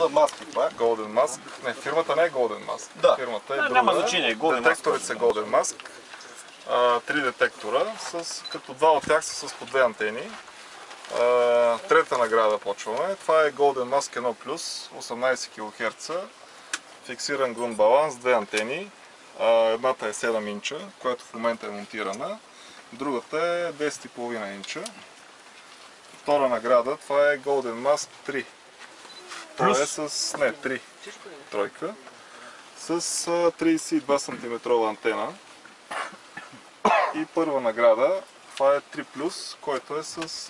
Маски, това е? Golden Mask. Не, фирмата не е Golden Mask. Да. Фирмата е друга. Няма значение. Детекторите са Golden Mask. 3 детектора, като два от тях са с по две антени. Трета награда почваме. Това е Golden Mask 1+, 18 кГц, фиксиран грунт баланс, две антени. Едната е 7 инча, която в момента е монтирана. Другата е 10,5 инча. Втора награда, това е Golden Mask 3. Това е с 3 тройка. С 32 см антена. И първа награда, това е 3+, който е с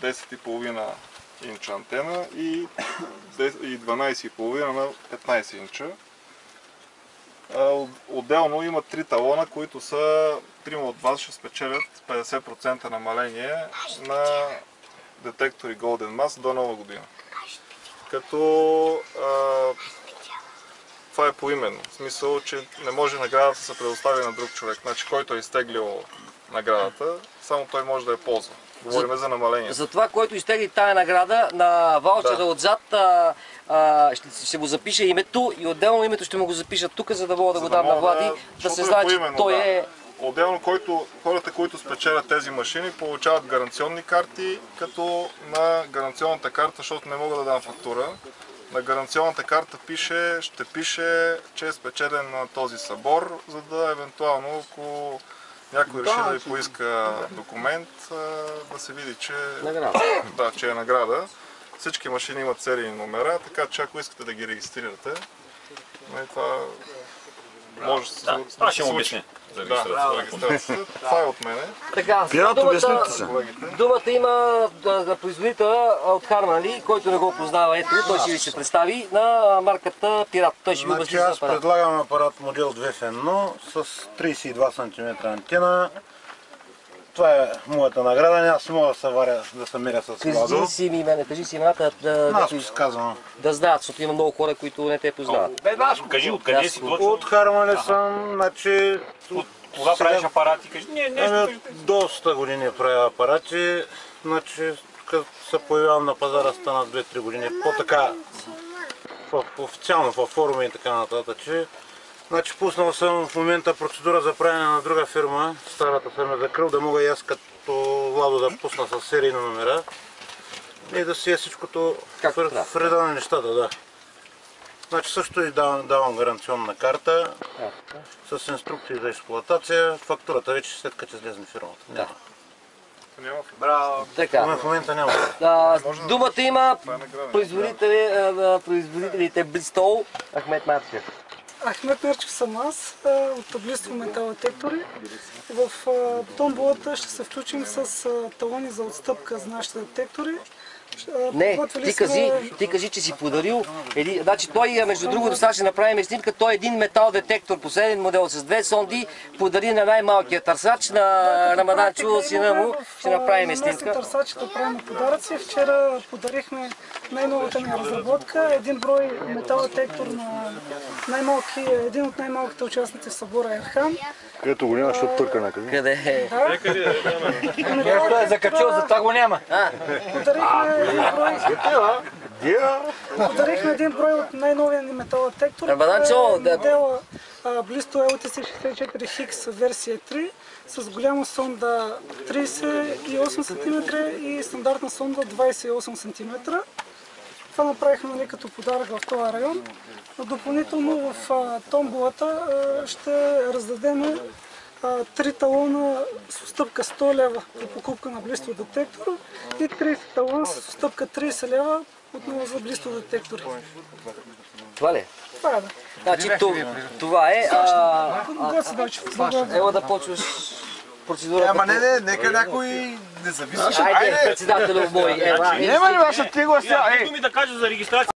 10,5 инча антена и 12,5 на 15 инча. Отделно има 3 талона, които са, трима от вас ще спечелят 50% намаление на детектори Golden Mask до нова година. Като това е поименно. В смисъл, че не може наградата да се предостави на друг човек. Значи, който е изтеглил наградата, само той може да я ползва. Говорим за намаление. За това, който изтегли тая награда, на ваучера отзад ще му запиша името и отделно името ще му го запиша тук, за да мога да го дам на Влади, да се знае, че той е... Отделно, хората, които спечелят тези машини, получават гаранционни карти, като на гаранционната карта, защото не мога да дам фактура, на гаранционната карта ще пише, че е спечелен на този събор, за да евентуално, ако някой реши да ви поиска документ, да се види, че, че е награда. Всички машини имат серийни номера, така че ако искате да ги регистрирате, това може да се случи. Аз ще му обясня за регистрацията. Това е от мене. Така, думата има производителя от Харман, който не го познава, ето, той ще ви се представи, на марката Пират. Той ще ви обясни за апарат. Аз предлагам апарат модел 2 в 1 с 32 см антена. Това е моята награда, няма си мога да се варя, да се меря с Владо. Кажи си имената, да знаят, защото има много хора, които не те познават. Кажи, откъде си точно? От Харман съм, значи... Кога правиш апарати? Кажи, нещо. Доста години правя апарати, значи като се появявам на пазара стана 2-3 години. По-така, официално във форуми и така нататък. Значи пуснал съм в момента процедура за правене на друга фирма, старата съм е закрил, да мога и аз като Владо да пусна с серийни номера и да си е всичкото в реда на нещата, да. Значи също и давам гаранционна карта с инструкции за експлоатация, фактурата вече след като излезе фирмата. Да. Браво! В момента няма. Думата има производителите Бристол, Ахмет Марчев. Ахмет Мерчев съм аз, от таблиство Метал Детектори. В томболата ще се включим с талони за отстъпка за нашите детектори. Не, ти кажи, че си подарил. Значи той, между другото, сега ще направим снимка, той е един метал детектор, последен модел с две сонди, подари на най-малкия търсач, на Рамаданчо, сина му, ще направим снимка. Търсач да правим подаръци. Вчера подарихме най-новата ни разработка, един брой метал детектор на един от най-малките участници в събора Ерхан. Където го няма, защото търка някъде. Къде е? Нещо е закачил, за това го няма. Подарихме един брой от най-новия ни метал детектор. Модела Blisto LTC64 Higgs версия 3 с голяма сонда 38 см и стандартна сонда 28 см. Това направихме като подарък в този район. Допълнително в томболата ще раздадем 3 талона с отстъпка 100 лева при покупка на Blisto детектор и 30 талона с отстъпка 30 лева отново за Blisto детектори. Това ли? Това е, да. Значи това е... Ела да почваш процедурата. Ама нека някой независим. Айде, председателю мой. Няма ли ваша тегла сега? Думи да кажа за регистрация.